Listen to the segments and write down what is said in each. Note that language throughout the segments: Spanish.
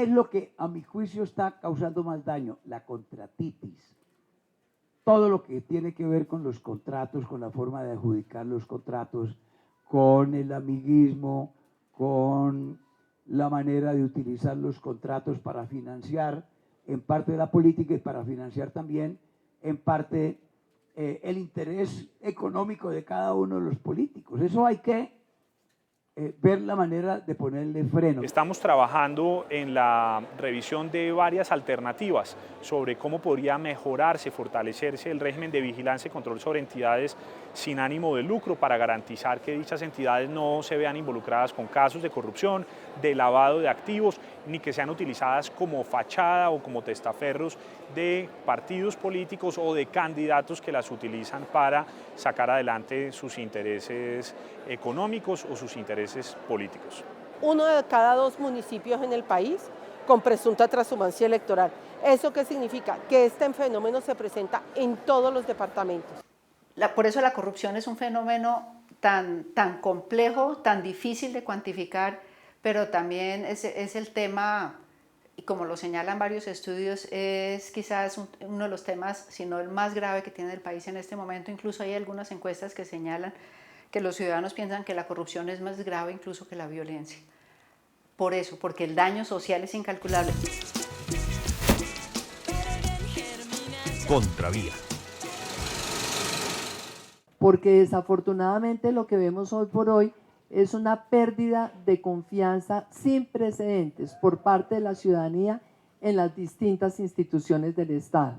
¿qué es lo que a mi juicio está causando más daño? La contratitis. Todo lo que tiene que ver con los contratos, con la forma de adjudicar los contratos, con el amiguismo, con la manera de utilizar los contratos para financiar en parte de la política y para financiar también en parte el interés económico de cada uno de los políticos. Eso hay que ver la manera de ponerle freno. Estamos trabajando en la revisión de varias alternativas sobre cómo podría mejorarse, fortalecerse el régimen de vigilancia y control sobre entidades sin ánimo de lucro para garantizar que dichas entidades no se vean involucradas con casos de corrupción, de lavado de activos, ni que sean utilizadas como fachada o como testaferros de partidos políticos o de candidatos que las utilizan para sacar adelante sus intereses económicos o sus intereses políticos. 1 de cada 2 municipios en el país con presunta transhumancia electoral. ¿Eso qué significa? Que este fenómeno se presenta en todos los departamentos. Por eso la corrupción es un fenómeno tan complejo, tan difícil de cuantificar, pero también es el tema, y como lo señalan varios estudios, es quizás uno de los temas, si no el más grave que tiene el país en este momento. Incluso hay algunas encuestas que señalan que los ciudadanos piensan que la corrupción es más grave incluso que la violencia. Por eso, porque el daño social es incalculable. Contravía. Porque desafortunadamente lo que vemos hoy por hoy es una pérdida de confianza sin precedentes por parte de la ciudadanía en las distintas instituciones del Estado,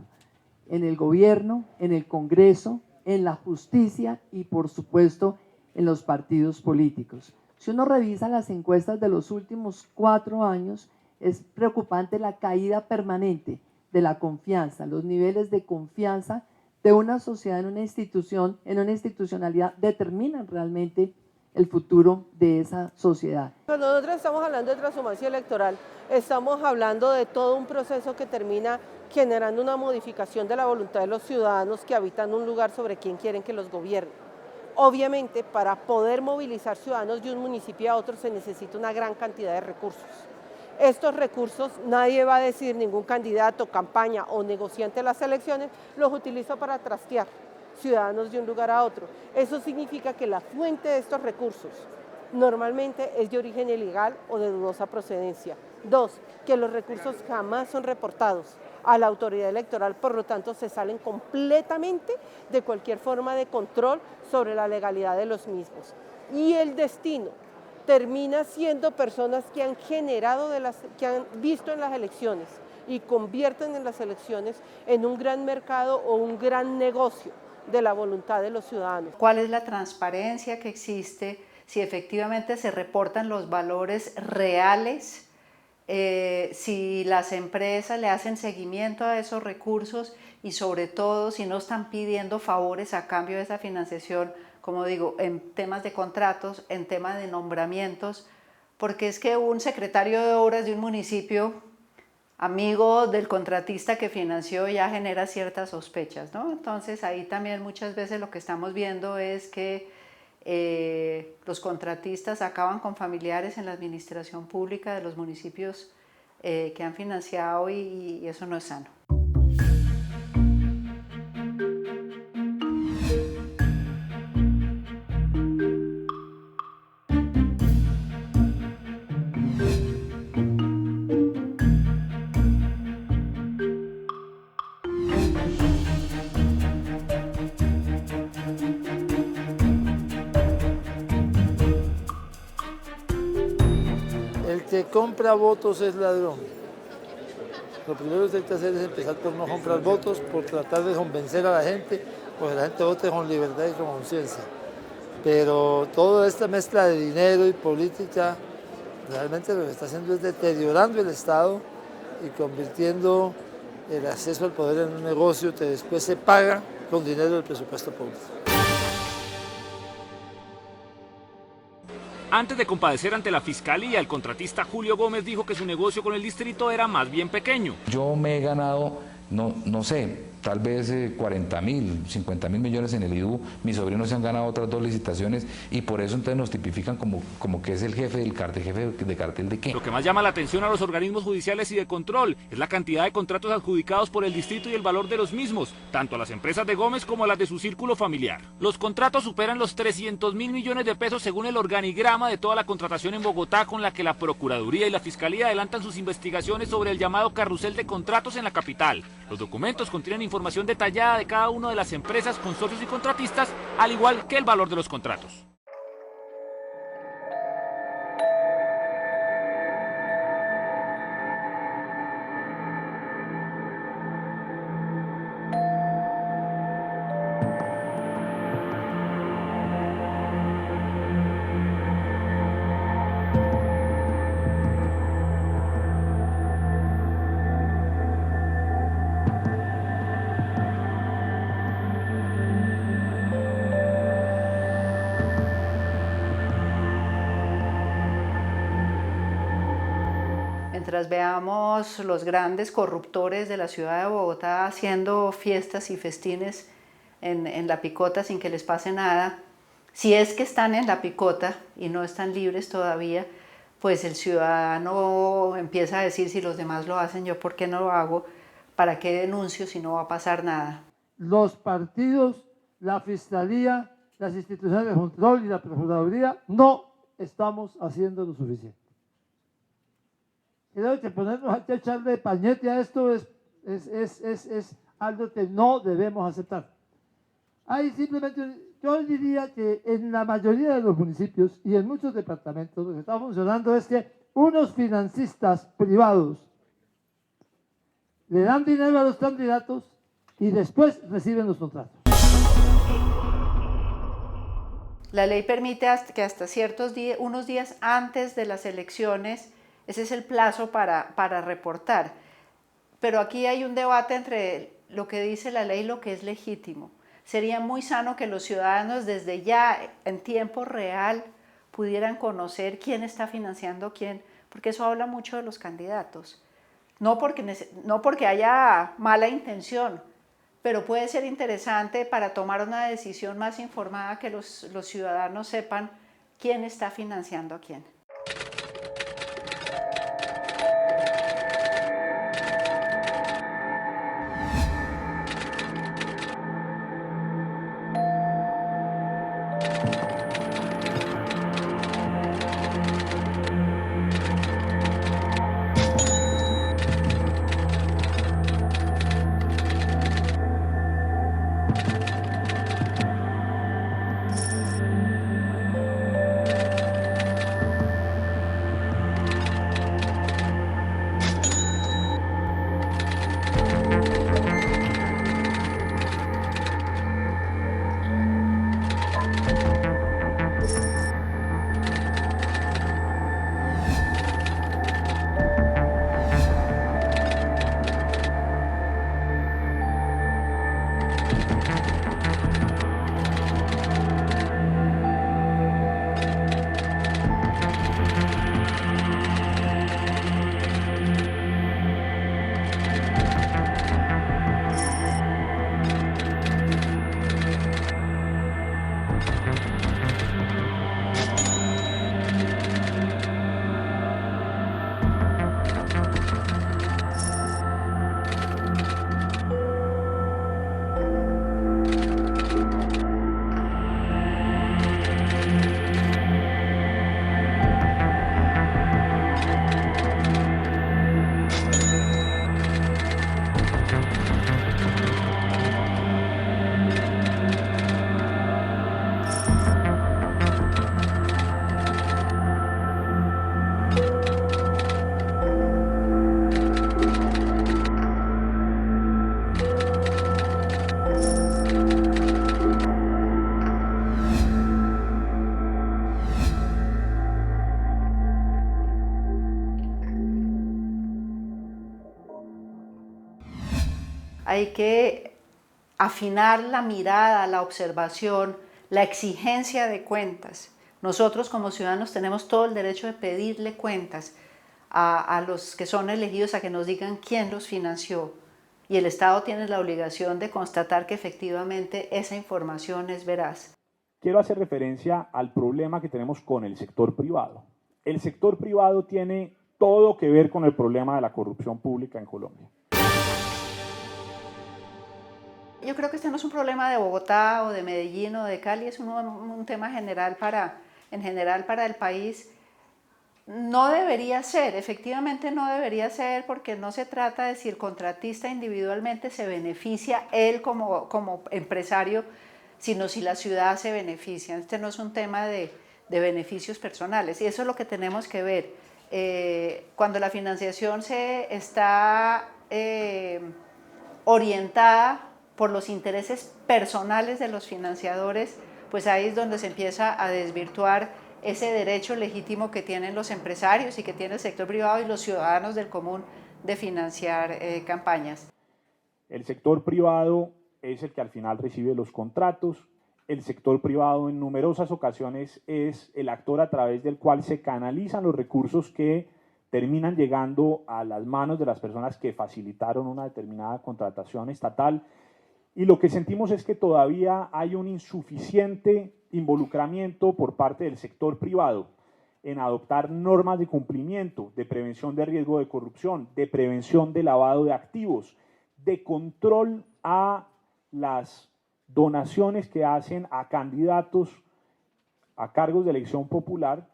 en el gobierno, en el Congreso, en la justicia y por supuesto en los partidos políticos. Si uno revisa las encuestas de los últimos 4 años, es preocupante la caída permanente de la confianza, los niveles de confianza de una sociedad en una institución, en una institucionalidad, determinan realmente el futuro de esa sociedad. Cuando nosotros estamos hablando de transhumancia electoral, estamos hablando de todo un proceso que termina generando una modificación de la voluntad de los ciudadanos que habitan un lugar sobre quién quieren que los gobierne. Obviamente, para poder movilizar ciudadanos de un municipio a otro se necesita una gran cantidad de recursos. Estos recursos, nadie va a decir, ningún candidato, campaña o negociante de las elecciones, los utiliza para trastear ciudadanos de un lugar a otro. Eso significa que la fuente de estos recursos normalmente es de origen ilegal o de dudosa procedencia. 2, que los recursos jamás son reportados a la autoridad electoral, por lo tanto se salen completamente de cualquier forma de control sobre la legalidad de los mismos. Y el destino termina siendo personas que han generado, que han visto en las elecciones y convierten en las elecciones en un gran mercado o un gran negocio de la voluntad de los ciudadanos. ¿Cuál es la transparencia que existe? Si efectivamente se reportan los valores reales, si las empresas le hacen seguimiento a esos recursos y sobre todo si no están pidiendo favores a cambio de esa financiación, como digo, en temas de contratos, en temas de nombramientos, porque es que un secretario de obras de un municipio, amigo del contratista que financió, ya genera ciertas sospechas, ¿no? Entonces ahí también muchas veces lo que estamos viendo es que los contratistas acaban con familiares en la administración pública de los municipios que han financiado y eso no es sano. El que compra votos es ladrón. Lo primero que hay que hacer es empezar por no comprar votos, por tratar de convencer a la gente, porque la gente vote con libertad y con conciencia. Pero toda esta mezcla de dinero y política realmente lo que está haciendo es deteriorando el Estado y convirtiendo el acceso al poder en un negocio que después se paga con dinero del presupuesto público. Antes de comparecer ante la fiscalía, el contratista Julio Gómez dijo que su negocio con el distrito era más bien pequeño. Yo me he ganado, no sé, tal vez 40.000, 50.000 millones en el IDU, mis sobrinos se han ganado otras 2 licitaciones y por eso entonces nos tipifican como que es el jefe del cartel, jefe de cartel de qué. Lo que más llama la atención a los organismos judiciales y de control es la cantidad de contratos adjudicados por el distrito y el valor de los mismos, tanto a las empresas de Gómez como a las de su círculo familiar. Los contratos superan los 300.000 millones de pesos según el organigrama de toda la contratación en Bogotá, con la que la Procuraduría y la Fiscalía adelantan sus investigaciones sobre el llamado carrusel de contratos en la capital. Los documentos contienen información detallada de cada una de las empresas, consorcios y contratistas, al igual que el valor de los contratos. Mientras veamos los grandes corruptores de la ciudad de Bogotá haciendo fiestas y festines en la picota sin que les pase nada, si es que están en la picota y no están libres todavía, pues el ciudadano empieza a decir, si los demás lo hacen, yo por qué no lo hago, para qué denuncio si no va a pasar nada. Los partidos, la Fiscalía, las instituciones de control y la Procuraduría no estamos haciendo lo suficiente. Creo que ponernos a echarle pañete a esto es algo que no debemos aceptar. Hay simplemente, yo diría que en la mayoría de los municipios y en muchos departamentos lo que está funcionando es que unos financistas privados le dan dinero a los candidatos y después reciben los contratos. La ley permite que hasta ciertos días, unos días antes de las elecciones, ese es el plazo para reportar. Pero aquí hay un debate entre lo que dice la ley y lo que es legítimo. Sería muy sano que los ciudadanos desde ya, en tiempo real, pudieran conocer quién está financiando a quién, porque eso habla mucho de los candidatos. No porque haya mala intención, pero puede ser interesante para tomar una decisión más informada, que los ciudadanos sepan quién está financiando a quién. Hay que afinar la mirada, la observación, la exigencia de cuentas. Nosotros como ciudadanos tenemos todo el derecho de pedirle cuentas a los que son elegidos, a que nos digan quién los financió, y el Estado tiene la obligación de constatar que efectivamente esa información es veraz. Quiero hacer referencia al problema que tenemos con el sector privado. El sector privado tiene todo que ver con el problema de la corrupción pública en Colombia. Yo creo que este no es un problema de Bogotá o de Medellín o de Cali, es un tema general en general para el país. No debería ser, efectivamente no debería ser, porque no se trata de si el contratista individualmente se beneficia, él como empresario, sino si la ciudad se beneficia. Este no es un tema de beneficios personales, y eso es lo que tenemos que ver. Cuando la financiación está orientada por los intereses personales de los financiadores, pues ahí es donde se empieza a desvirtuar ese derecho legítimo que tienen los empresarios y que tiene el sector privado y los ciudadanos del común de financiar campañas. El sector privado es el que al final recibe los contratos. El sector privado en numerosas ocasiones es el actor a través del cual se canalizan los recursos que terminan llegando a las manos de las personas que facilitaron una determinada contratación estatal. Y lo que sentimos es que todavía hay un insuficiente involucramiento por parte del sector privado en adoptar normas de cumplimiento, de prevención de riesgo de corrupción, de prevención de lavado de activos, de control a las donaciones que hacen a candidatos a cargos de elección popular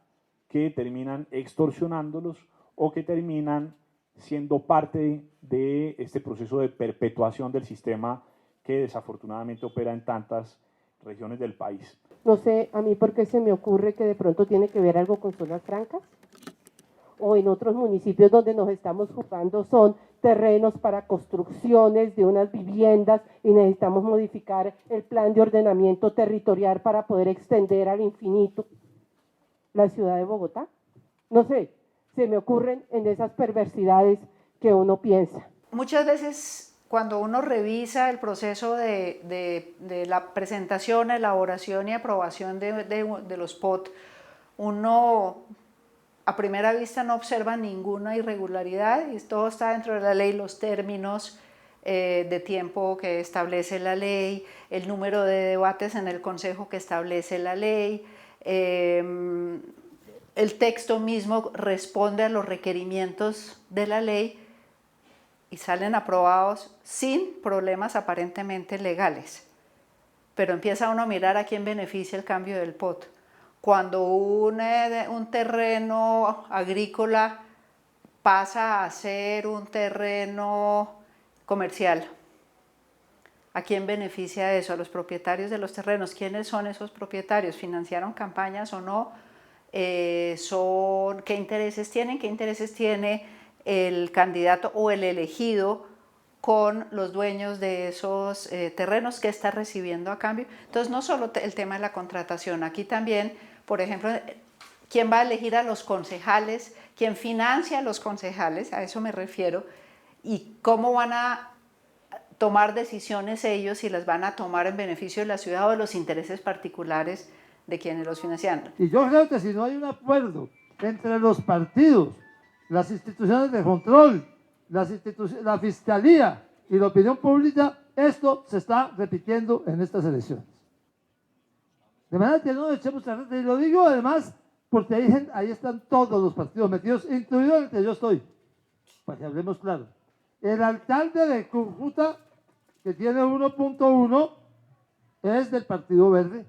que terminan extorsionándolos o que terminan siendo parte de este proceso de perpetuación del sistema que desafortunadamente opera en tantas regiones del país. No sé, a mí por qué se me ocurre que de pronto tiene que ver algo con zonas francas, o en otros municipios donde nos estamos jugando son terrenos para construcciones de unas viviendas y necesitamos modificar el plan de ordenamiento territorial para poder extender al infinito la ciudad de Bogotá. No sé, se me ocurren en esas perversidades que uno piensa. Muchas veces cuando uno revisa el proceso de la presentación, elaboración y aprobación de los POT, uno a primera vista no observa ninguna irregularidad y todo está dentro de la ley, los términos de tiempo que establece la ley, el número de debates en el consejo que establece la ley, el texto mismo responde a los requerimientos de la ley y salen aprobados sin problemas aparentemente legales. Pero empieza uno a mirar a quién beneficia el cambio del POT. Cuando un terreno agrícola pasa a ser un terreno comercial, ¿a quién beneficia eso? A los propietarios de los terrenos. ¿Quiénes son esos propietarios? ¿Financiaron campañas o no? ¿Qué intereses tienen? ¿Qué intereses tiene el candidato o el elegido con los dueños de esos terrenos que está recibiendo a cambio? Entonces, no solo el tema de la contratación, aquí también, por ejemplo, quién va a elegir a los concejales, quién financia a los concejales, a eso me refiero, y cómo van a tomar decisiones ellos, si las van a tomar en beneficio de la ciudad o de los intereses particulares de quienes los financian. Y yo creo que si no hay un acuerdo entre los partidos, las instituciones de control, la fiscalía y la opinión pública, esto se está repitiendo en estas elecciones. De manera que no nos echemos a y lo digo además porque ahí están todos los partidos metidos, incluido el que yo estoy, para que hablemos claro. El alcalde de Cúcuta, que tiene 1.1, es del Partido Verde.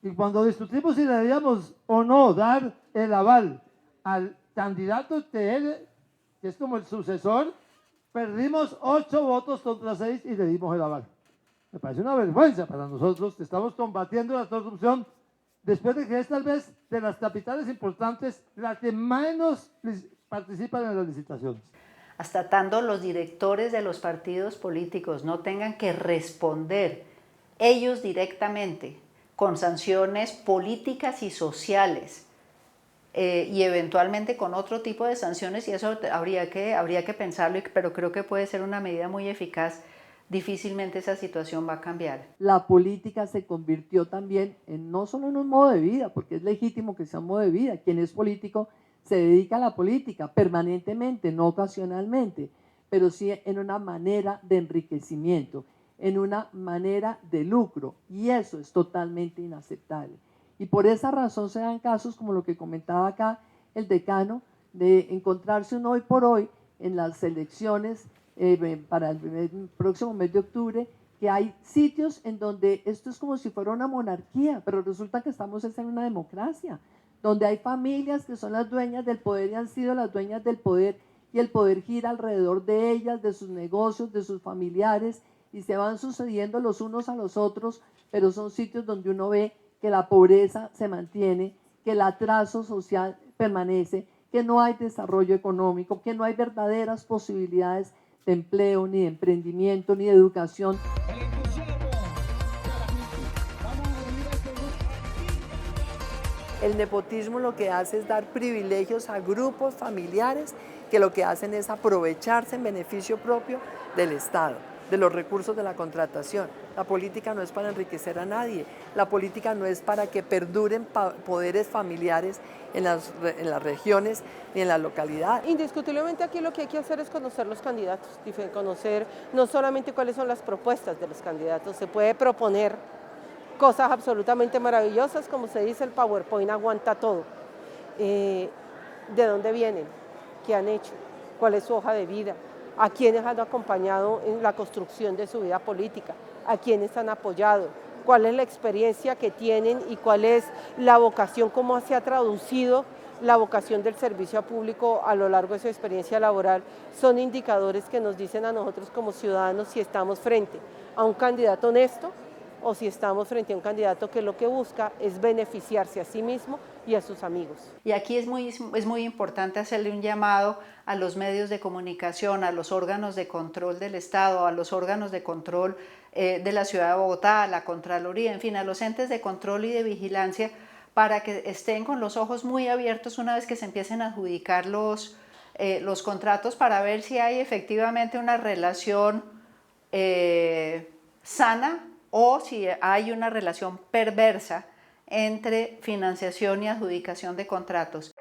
Y cuando discutimos si le debíamos o no dar el aval al candidato que es como el sucesor, perdimos 8 votos contra 6 y le dimos el aval. Me parece una vergüenza para nosotros que estamos combatiendo la corrupción después de que es tal vez de las capitales importantes la que menos participan en las licitaciones. Hasta tanto los directores de los partidos políticos no tengan que responder ellos directamente con sanciones políticas y sociales y eventualmente con otro tipo de sanciones, y eso habría que pensarlo, pero creo que puede ser una medida muy eficaz. Difícilmente esa situación va a cambiar. La política se convirtió también en no solo en un modo de vida, porque es legítimo que sea un modo de vida. Quien es político se dedica a la política permanentemente, no ocasionalmente, pero sí en una manera de enriquecimiento, en una manera de lucro, y eso es totalmente inaceptable. Y por esa razón se dan casos como lo que comentaba acá el decano, de encontrarse uno hoy por hoy en las elecciones para el próximo mes de octubre, que hay sitios en donde esto es como si fuera una monarquía, pero resulta que estamos en una democracia, donde hay familias que son las dueñas del poder y han sido las dueñas del poder, y el poder gira alrededor de ellas, de sus negocios, de sus familiares, y se van sucediendo los unos a los otros, pero son sitios donde uno ve que la pobreza se mantiene, que el atraso social permanece, que no hay desarrollo económico, que no hay verdaderas posibilidades de empleo, ni de emprendimiento, ni de educación. El nepotismo lo que hace es dar privilegios a grupos familiares que lo que hacen es aprovecharse en beneficio propio del Estado, de los recursos de la contratación. La política no es para enriquecer a nadie, la política no es para que perduren poderes familiares en las regiones ni en la localidad. Indiscutiblemente aquí lo que hay que hacer es conocer los candidatos, conocer no solamente cuáles son las propuestas de los candidatos, se puede proponer cosas absolutamente maravillosas, como se dice, el PowerPoint aguanta todo. ¿De dónde vienen? ¿Qué han hecho? ¿Cuál es su hoja de vida? ¿A quiénes han acompañado en la construcción de su vida política? ¿A quiénes han apoyado? ¿Cuál es la experiencia que tienen y cuál es la vocación, cómo se ha traducido la vocación del servicio público a lo largo de su experiencia laboral? Son indicadores que nos dicen a nosotros como ciudadanos si estamos frente a un candidato honesto o si estamos frente a un candidato que lo que busca es beneficiarse a sí mismo y a sus amigos. Y aquí es muy importante hacerle un llamado a los medios de comunicación, a los órganos de control del Estado, a los órganos de control de la Ciudad de Bogotá, a la Contraloría, en fin, a los entes de control y de vigilancia, para que estén con los ojos muy abiertos una vez que se empiecen a adjudicar los contratos, para ver si hay efectivamente una relación sana o si hay una relación perversa entre financiación y adjudicación de contratos.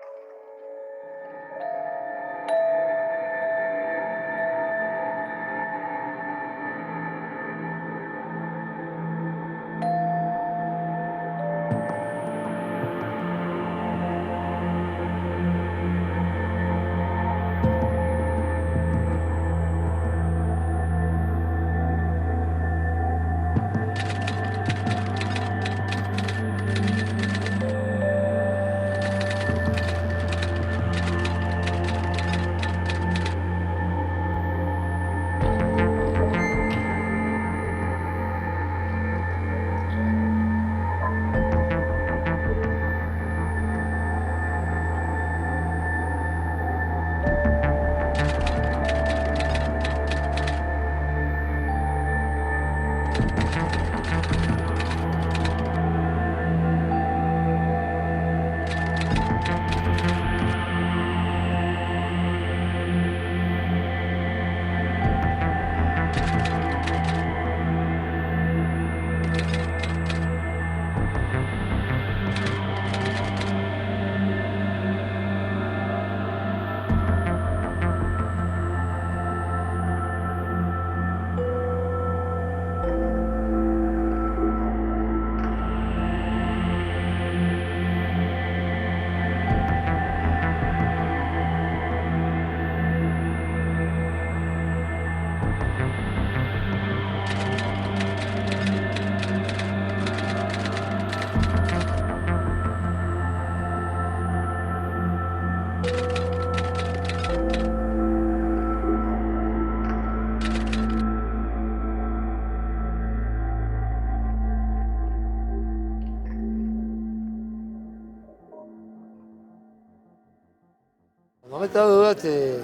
No me cabe duda que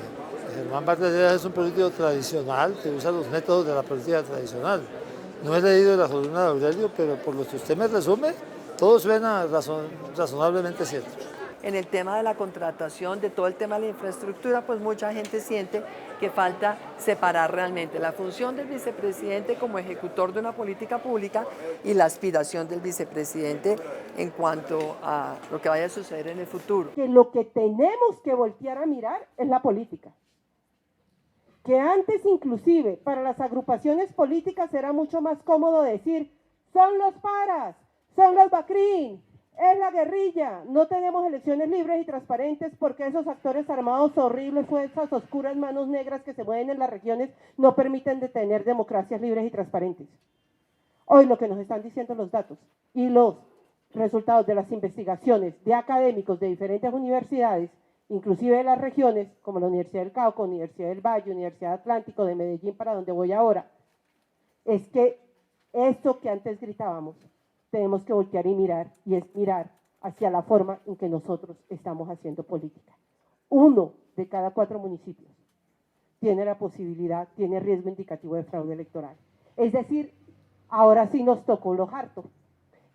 Germán Vargas Lleras es un político tradicional que usa los métodos de la política tradicional. No he leído la columna de Aurelio, pero por lo que usted me resume, todo suena razonablemente cierto. En el tema de la contratación, de todo el tema de la infraestructura, pues mucha gente siente que falta separar realmente la función del vicepresidente como ejecutor de una política pública y la aspiración del vicepresidente en cuanto a lo que vaya a suceder en el futuro. Que lo que tenemos que voltear a mirar es la política. que antes inclusive para las agrupaciones políticas era mucho más cómodo decir, son los paras, son los Bacrín, es la guerrilla, no tenemos elecciones libres y transparentes porque esos actores armados horribles, fuerzas oscuras, manos negras que se mueven en las regiones, no permiten detener democracias libres y transparentes. Hoy lo que nos están diciendo los datos y los resultados de las investigaciones de académicos de diferentes universidades, inclusive de las regiones, como la Universidad del Cauca, Universidad del Valle, Universidad Atlántico, de Medellín, para donde voy ahora, es que esto que antes gritábamos, tenemos que voltear y es mirar hacia la forma en que nosotros estamos haciendo política. 1 de cada 4 municipios tiene la posibilidad, tiene riesgo indicativo de fraude electoral. Es decir, ahora sí nos tocó lo harto,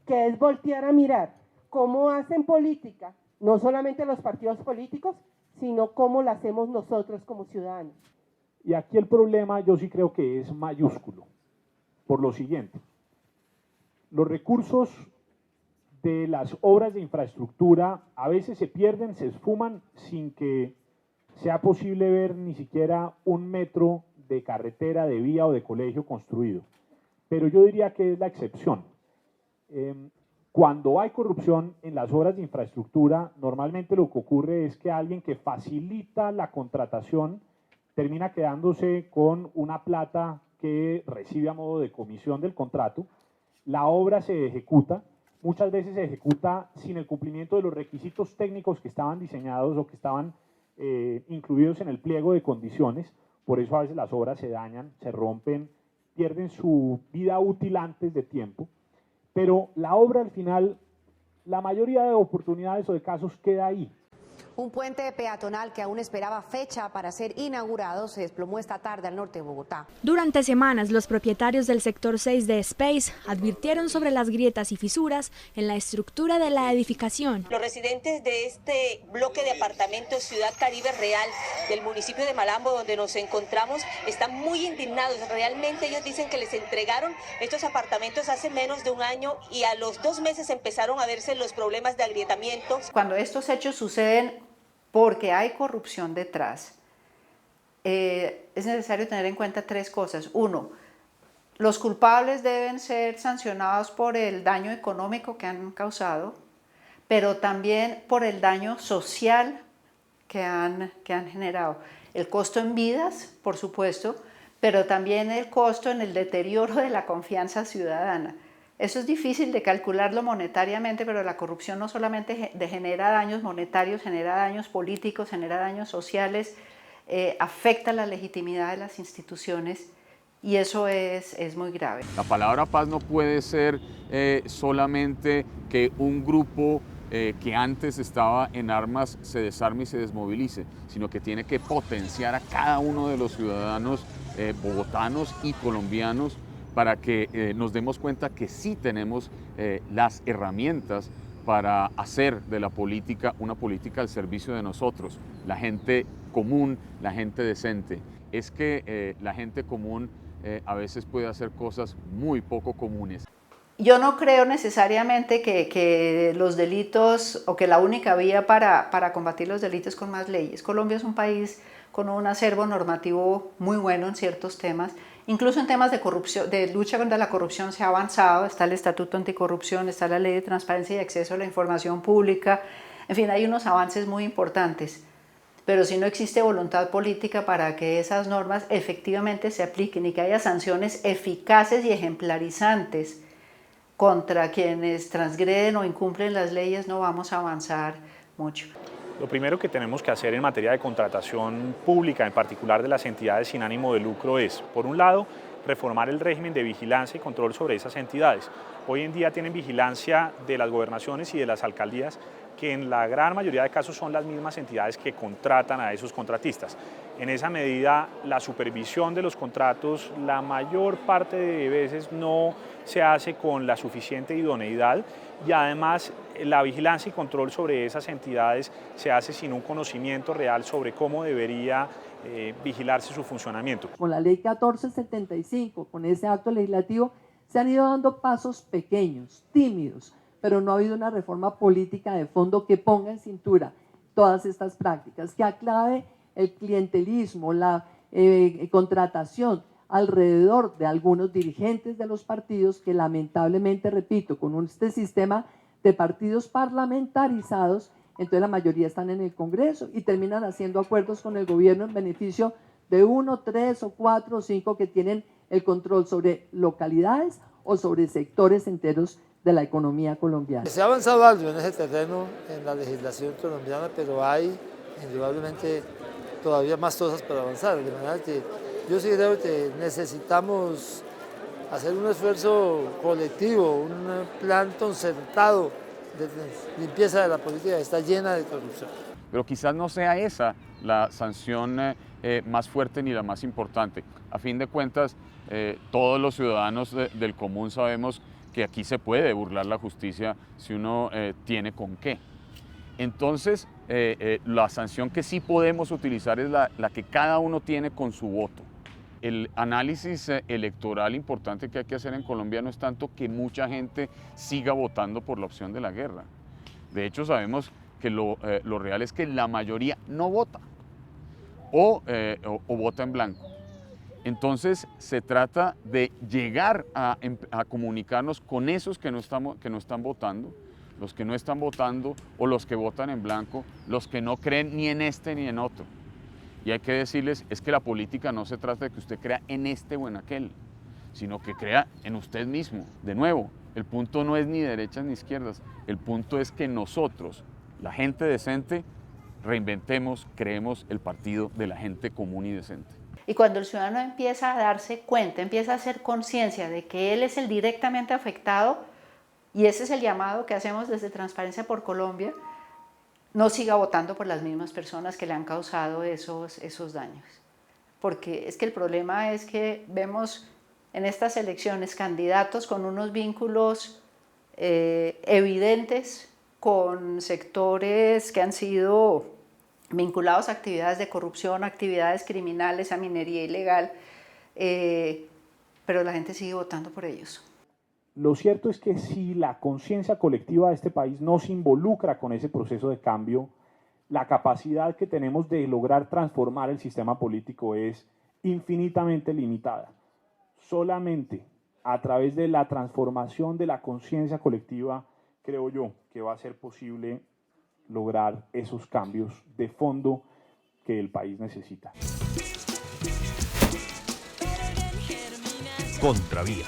que es voltear a mirar cómo hacen política, no solamente los partidos políticos, sino cómo la hacemos nosotros como ciudadanos. Y aquí el problema yo sí creo que es mayúsculo, por lo siguiente. Los recursos de las obras de infraestructura a veces se pierden, se esfuman sin que sea posible ver ni siquiera 1 metro de carretera, de vía o de colegio construido. Pero yo diría que es la excepción. Cuando hay corrupción en las obras de infraestructura, normalmente lo que ocurre es que alguien que facilita la contratación termina quedándose con una plata que recibe a modo de comisión del contrato. La obra se ejecuta, muchas veces se ejecuta sin el cumplimiento de los requisitos técnicos que estaban diseñados o que estaban incluidos en el pliego de condiciones. Por eso a veces las obras se dañan, se rompen, pierden su vida útil antes de tiempo. Pero la obra al final, la mayoría de oportunidades o de casos queda ahí. Un puente peatonal que aún esperaba fecha para ser inaugurado se desplomó esta tarde al norte de Bogotá. Durante semanas, los propietarios del sector 6 de Space advirtieron sobre las grietas y fisuras en la estructura de la edificación. Los residentes de este bloque de apartamentos Ciudad Caribe Real del municipio de Malambo, donde nos encontramos, están muy indignados. Realmente ellos dicen que les entregaron estos apartamentos hace menos de 1 año y a los 2 meses empezaron a verse los problemas de agrietamiento. Cuando estos hechos suceden porque hay corrupción detrás, es necesario tener en cuenta 3 cosas. 1, los culpables deben ser sancionados por el daño económico que han causado, pero también por el daño social que han generado. El costo en vidas, por supuesto, pero también el costo en el deterioro de la confianza ciudadana. Eso es difícil de calcularlo monetariamente, pero la corrupción no solamente genera daños monetarios, genera daños políticos, genera daños sociales, afecta la legitimidad de las instituciones y eso es muy grave. La palabra paz no puede ser solamente que un grupo que antes estaba en armas se desarme y se desmovilice, sino que tiene que potenciar a cada uno de los ciudadanos bogotanos y colombianos para que nos demos cuenta que sí tenemos las herramientas para hacer de la política una política al servicio de nosotros, la gente común, la gente decente. Es que la gente común a veces puede hacer cosas muy poco comunes. Yo no creo necesariamente que los delitos o que la única vía para combatir los delitos con más leyes. Colombia es un país con un acervo normativo muy bueno en ciertos temas. Incluso en temas de corrupción, de lucha contra la corrupción se ha avanzado, está el Estatuto Anticorrupción, está la Ley de Transparencia y Acceso a la Información Pública, en fin, hay unos avances muy importantes, pero si no existe voluntad política para que esas normas efectivamente se apliquen y que haya sanciones eficaces y ejemplarizantes contra quienes transgreden o incumplen las leyes, no vamos a avanzar mucho. Lo primero que tenemos que hacer en materia de contratación pública, en particular de las entidades sin ánimo de lucro, es, por un lado, reformar el régimen de vigilancia y control sobre esas entidades. Hoy en día tienen vigilancia de las gobernaciones y de las alcaldías, que en la gran mayoría de casos son las mismas entidades que contratan a esos contratistas. En esa medida, la supervisión de los contratos, la mayor parte de veces no se hace con la suficiente idoneidad y además la vigilancia y control sobre esas entidades se hace sin un conocimiento real sobre cómo debería vigilarse su funcionamiento. Con la ley 1475, con ese acto legislativo, se han ido dando pasos pequeños, tímidos, pero no ha habido una reforma política de fondo que ponga en cintura todas estas prácticas, que aclare el clientelismo, la contratación alrededor de algunos dirigentes de los partidos que lamentablemente, repito, con este sistema de partidos parlamentarizados, entonces la mayoría están en el Congreso y terminan haciendo acuerdos con el gobierno en beneficio de 1, 3 o 4 o 5 que tienen el control sobre localidades o sobre sectores enteros de la economía colombiana. Se ha avanzado algo en ese terreno en la legislación colombiana, pero hay indudablemente todavía más cosas para avanzar, de manera que yo sí creo que necesitamos hacer un esfuerzo colectivo, un plan concertado de limpieza de la política que está llena de corrupción. Pero quizás no sea esa la sanción más fuerte ni la más importante. A fin de cuentas, todos los ciudadanos del común sabemos que aquí se puede burlar la justicia si uno tiene con qué. Entonces, la sanción que sí podemos utilizar es la que cada uno tiene con su voto. El análisis electoral importante que hay que hacer en Colombia no es tanto que mucha gente siga votando por la opción de la guerra. De hecho, sabemos que lo real es que la mayoría no vota o vota en blanco. Entonces, se trata de llegar a comunicarnos con esos que no están votando, los que no están votando o los que votan en blanco, los que no creen ni en este ni en otro. Y hay que decirles, es que la política no se trata de que usted crea en este o en aquel, sino que crea en usted mismo. De nuevo, el punto no es ni derechas ni izquierdas, el punto es que nosotros, la gente decente, reinventemos, creemos el partido de la gente común y decente. Y cuando el ciudadano empieza a darse cuenta, empieza a hacer conciencia de que él es el directamente afectado, y ese es el llamado que hacemos desde Transparencia por Colombia, no siga votando por las mismas personas que le han causado esos daños. Porque es que el problema es que vemos en estas elecciones candidatos con unos vínculos evidentes con sectores que han sido vinculados a actividades de corrupción, actividades criminales, a minería ilegal, pero la gente sigue votando por ellos. Lo cierto es que si la conciencia colectiva de este país no se involucra con ese proceso de cambio, la capacidad que tenemos de lograr transformar el sistema político es infinitamente limitada. Solamente a través de la transformación de la conciencia colectiva, creo yo, que va a ser posible lograr esos cambios de fondo que el país necesita. Contravía.